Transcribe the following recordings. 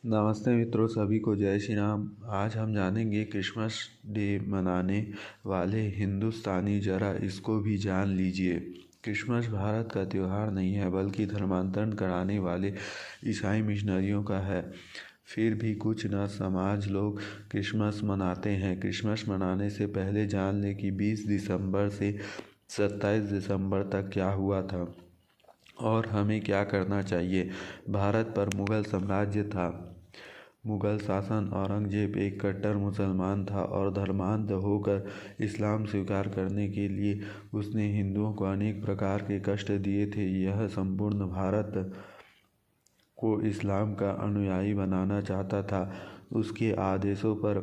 नमस्ते मित्रों, सभी को जय श्री राम। आज हम जानेंगे क्रिसमस डे मनाने वाले हिंदुस्तानी, जरा इसको भी जान लीजिए। क्रिसमस भारत का त्यौहार नहीं है, बल्कि धर्मांतरण कराने वाले ईसाई मिशनरियों का है। फिर भी कुछ न समाज लोग क्रिसमस मनाते हैं। क्रिसमस मनाने से पहले जान लें कि 20 दिसंबर से 27 दिसंबर तक क्या हुआ था और हमें क्या करना चाहिए। भारत पर मुगल साम्राज्य था। मुगल शासन औरंगजेब एक कट्टर मुसलमान था और धर्मांध होकर इस्लाम स्वीकार करने के लिए उसने हिंदुओं को अनेक प्रकार के कष्ट दिए थे। यह संपूर्ण भारत को इस्लाम का अनुयायी बनाना चाहता था। उसके आदेशों पर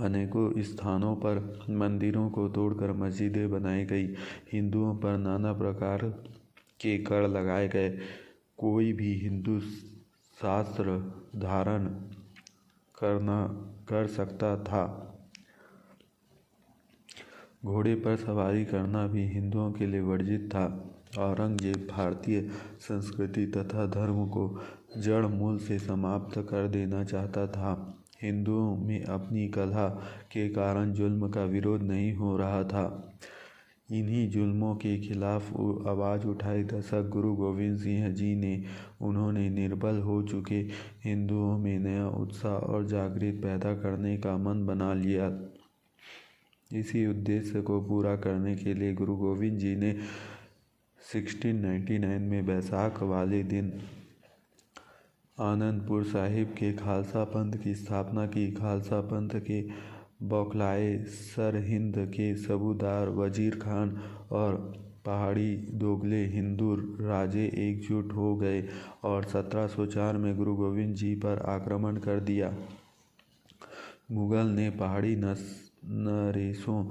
अनेकों स्थानों पर मंदिरों को तोड़कर मस्जिदें बनाई गई। हिंदुओं पर नाना प्रकार के कर लगाए गए। कोई भी हिंदू शास्त्र धारण कर सकता था। घोड़े पर सवारी करना भी हिंदुओं के लिए वर्जित था। औरंगजेब भारतीय संस्कृति तथा धर्म को जड़ मूल से समाप्त कर देना चाहता था। हिंदुओं में अपनी कलह के कारण जुल्म का विरोध नहीं हो रहा था। इन्हीं जुल्मों के खिलाफ आवाज़ उठाई दशक गुरु गोविंद सिंह जी ने। उन्होंने निर्बल हो चुके हिंदुओं में नया उत्साह और जागृति पैदा करने का मन बना लिया। इसी उद्देश्य को पूरा करने के लिए गुरु गोविंद जी ने 1699 में वैसाख वाले दिन आनंदपुर साहिब के खालसा पंथ की स्थापना की। खालसा पंथ के बौखलाए सरहिंद के सूबेदार वजीर खान और पहाड़ी दोगले हिंदू राजे एकजुट हो गए और 1704 में गुरु गोविंद जी पर आक्रमण कर दिया। मुगल ने पहाड़ी नरेशों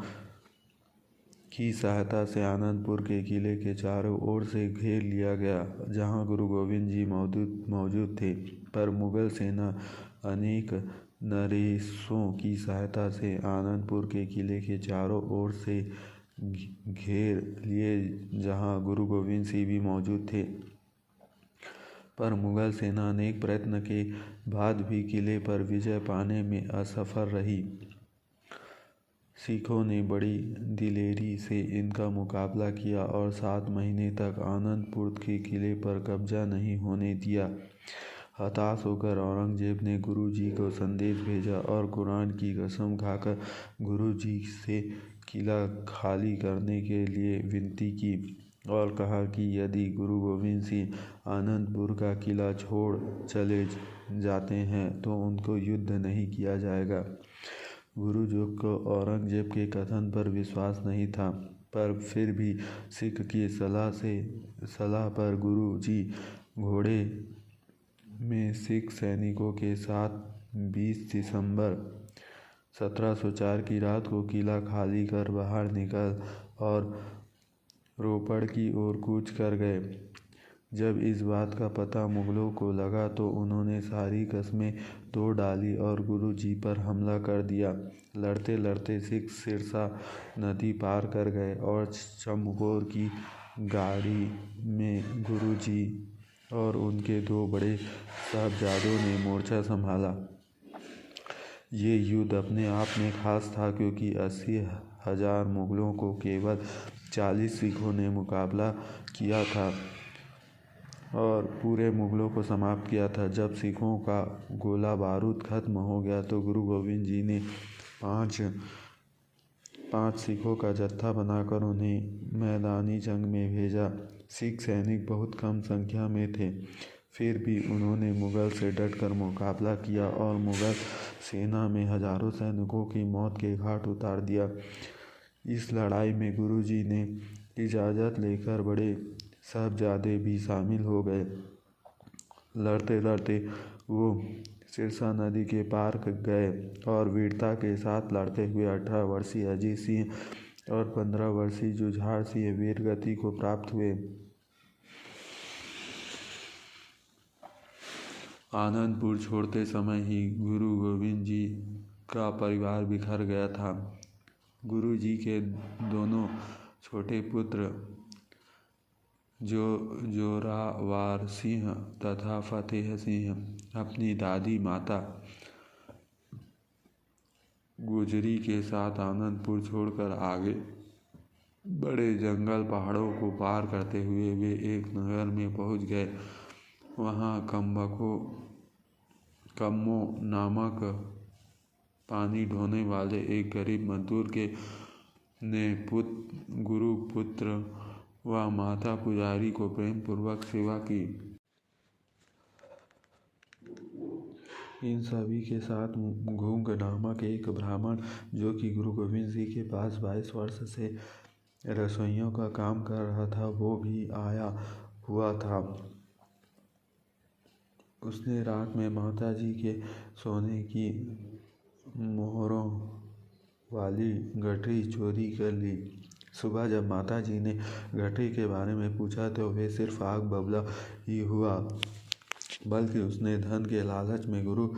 की सहायता से आनंदपुर के किले के चारों ओर से घेर लिया गया, जहां गुरु गोविंद जी मौजूद थे। पर मुगल सेना अनेक नरेशों की सहायता से आनंदपुर के किले के चारों ओर से घेर लिए, जहां गुरु गोविंद सिंह भी मौजूद थे। पर मुगल सेना अनेक प्रयत्न के बाद भी किले पर विजय पाने में असफल रही। सिखों ने बड़ी दिलेरी से इनका मुकाबला किया और 7 महीने तक आनंदपुर के किले पर कब्जा नहीं होने दिया। हताश होकर औरंगजेब ने गुरु जी को संदेश भेजा और कुरान की कसम खाकर गुरु जी से किला खाली करने के लिए विनती की और कहा कि यदि गुरु गोविंद सिंह आनंदपुर का किला छोड़ चले जाते हैं तो उनको युद्ध नहीं किया जाएगा। गुरु जी को औरंगजेब के कथन पर विश्वास नहीं था, पर फिर भी सिख की सलाह पर गुरु जी घोड़े में सिख सैनिकों के साथ 20 दिसंबर 1704 की रात को किला खाली कर बाहर निकल और रोपड़ की ओर कूच कर गए। जब इस बात का पता मुगलों को लगा तो उन्होंने सारी कस्में तोड़ डाली और गुरु जी पर हमला कर दिया। लड़ते लड़ते सिख सिरसा नदी पार कर गए और चमकौर की गाड़ी में गुरु जी और उनके 2 बड़े साहबजादों ने मोर्चा संभाला। ये युद्ध अपने आप में खास था, क्योंकि 80,000 मुगलों को केवल 40 सिखों ने मुकाबला किया था और पूरे मुगलों को समाप्त किया था। जब सिखों का गोला बारूद खत्म हो गया तो गुरु गोविंद जी ने 5 सिखों का जत्था बनाकर उन्हें मैदानी जंग में भेजा। सिख सैनिक बहुत कम संख्या में थे, फिर भी उन्होंने मुगल से डटकर मुकाबला किया और मुगल सेना में हजारों सैनिकों की मौत के घाट उतार दिया। इस लड़ाई में गुरु जी ने इजाज़त लेकर बड़े साहबजादे भी शामिल हो गए। लड़ते लड़ते वो सिरसा नदी के पार गए और वीरता के साथ लड़ते हुए 18 वर्षीय अजीत सिंह और 15 वर्षीय जुझार सिंह वीरगति को प्राप्त हुए। आनंदपुर छोड़ते समय ही गुरु गोविंद जी का परिवार बिखर गया था। गुरु जी के दोनों छोटे पुत्र जोरावर सिंह तथा फतेह सिंह अपनी दादी माता गुजरी के साथ आनंदपुर छोड़कर आगे बड़े जंगल पहाड़ों को पार करते हुए वे एक नगर में पहुंच गए। वहां कम्मो नामक पानी ढोने वाले एक गरीब मजदूर ने गुरु पुत्र व माता पुजारी को प्रेम पूर्वक सेवा की। इन सभी के साथ घुंग नामक एक ब्राह्मण, जो कि गुरु गोविंद सिंह के पास 22 वर्ष से रसोइयों का काम कर रहा था, वो भी आया हुआ था। उसने रात में माता जी के सोने की मोहरों वाली गठरी चोरी कर ली। सुबह जब माता जी ने गठरी के बारे में पूछा तो वे सिर्फ आग बबूला ही हुआ, बल्कि उसने धन के लालच में गुरु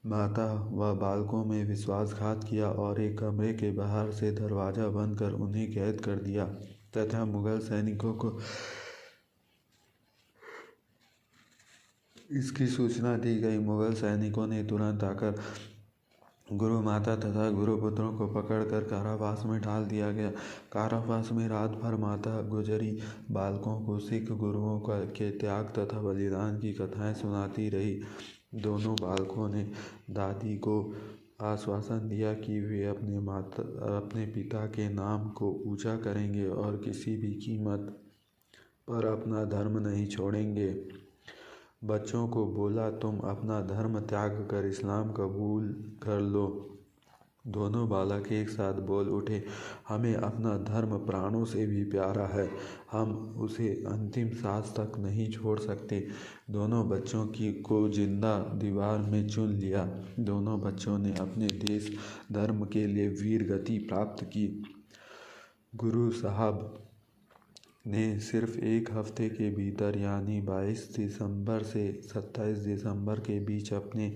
माता व बालकों में विश्वासघात किया और एक कमरे के बाहर से दरवाजा बंद कर उन्हें कैद कर दिया तथा मुगल सैनिकों को इसकी सूचना दी गई। मुगल सैनिकों ने तुरंत आकर गुरु माता तथा गुरु पुत्रों को पकड़कर कारावास में डाल दिया गया। कारावास में रात भर माता गुजरी बालकों को सिख गुरुओं के त्याग तथा बलिदान की कथाएं सुनाती रही। दोनों बालकों ने दादी को आश्वासन दिया कि वे अपने पिता के नाम को ऊंचा करेंगे और किसी भी कीमत पर अपना धर्म नहीं छोड़ेंगे। बच्चों को बोला, तुम अपना धर्म त्याग कर इस्लाम कबूल कर लो। दोनों बालक एक साथ बोल उठे, हमें अपना धर्म प्राणों से भी प्यारा है, हम उसे अंतिम सांस तक नहीं छोड़ सकते। दोनों बच्चों को जिंदा दीवार में चुन लिया। दोनों बच्चों ने अपने देश धर्म के लिए वीर गति प्राप्त की। गुरु साहब ने सिर्फ एक हफ्ते के भीतर यानी 22 दिसंबर से 27 दिसंबर के बीच अपने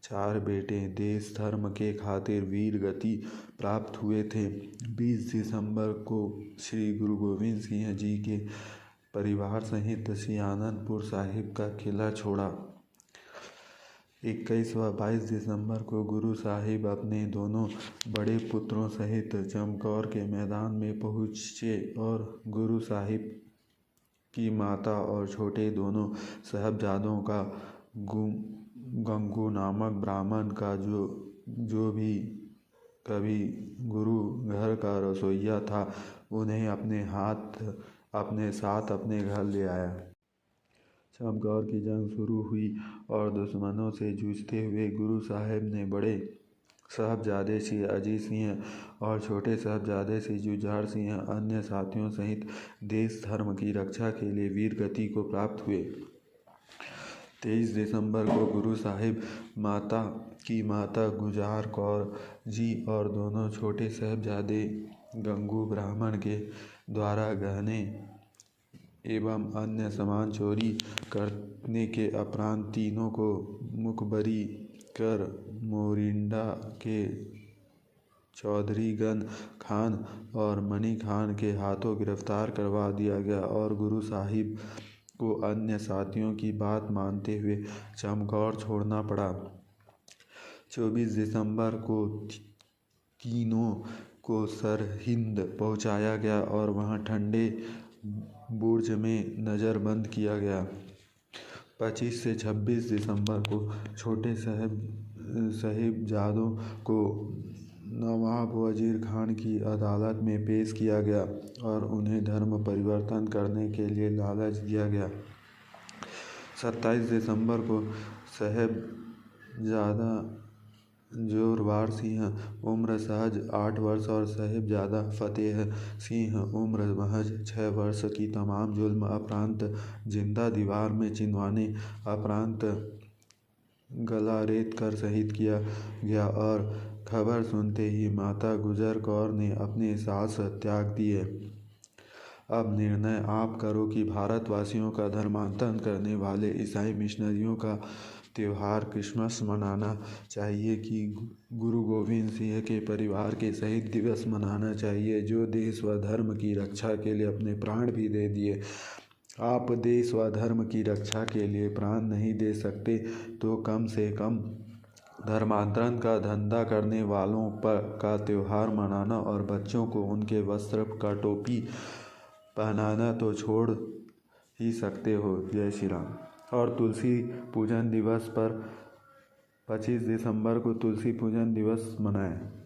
4 बेटे देश धर्म के खातिर वीर गति प्राप्त हुए थे। 20 दिसंबर को श्री गुरु गोविंद सिंह जी के परिवार सहित श्री आनंदपुर साहिब का किला छोड़ा। 21 व 22 दिसंबर को गुरु साहिब अपने दोनों बड़े पुत्रों सहित चमकौर के मैदान में पहुँचे और गुरु साहिब की माता और छोटे दोनों साहबजादों का गंगू नामक ब्राह्मण का जो भी कभी गुरु घर का रसोइया था, उन्हें अपने साथ अपने घर ले आया। चमकौर की जंग शुरू हुई और दुश्मनों से जूझते हुए गुरु साहिब ने बड़े साहबजादे श्री अजीत सिंह और छोटे साहबजादे श्री जुझार सिंह अन्य साथियों सहित देश धर्म की रक्षा के लिए वीर गति को प्राप्त हुए। 23 दिसंबर को गुरु साहिब की माता गुजर कौर जी और दोनों छोटे साहबजादे गंगू ब्राह्मण के द्वारा गहने एवं अन्य सामान चोरी करने के उपरांत तीनों को मुखबरी कर मोरिंडा के चौधरीगन खान और मनी खान के हाथों गिरफ्तार करवा दिया गया और गुरु साहिब को अन्य साथियों की बात मानते हुए चमकौर छोड़ना पड़ा। 24 दिसंबर को तीनों को सरहिंद पहुंचाया गया और वहां ठंडे बुर्ज में नज़रबंद किया गया। 25 से 26 दिसंबर को छोटे साहिबजादों को नवाब वजीर खान की अदालत में पेश किया गया और उन्हें धर्म परिवर्तन करने के लिए लालच दिया गया। 27 दिसंबर को साहिबजादा जोरावर सिंह उम्र सहज 8 वर्ष और साहिबजादा फतेह सिंह उम्र महज 6 वर्ष की तमाम जुल्म उपरांत जिंदा दीवार में चिनवाने उपरांत गला रेत कर शहीद किया गया और खबर सुनते ही माता गुजर कौर ने अपने सांस त्याग दिए। अब निर्णय आप करो कि भारतवासियों का धर्मांतरण करने वाले ईसाई मिशनरियों का त्योहार क्रिसमस मनाना चाहिए कि गुरु गोविंद सिंह के परिवार के शहीद दिवस मनाना चाहिए, जो देश व धर्म की रक्षा के लिए अपने प्राण भी दे दिए। आप देश व धर्म की रक्षा के लिए प्राण नहीं दे सकते तो कम से कम धर्मांतरण का धंधा करने वालों पर का त्योहार मनाना और बच्चों को उनके वस्त्र का टोपी पहनाना तो छोड़ ही सकते हो। जय श्री राम। और तुलसी पूजन दिवस पर 25 दिसंबर को तुलसी पूजन दिवस मनाएं।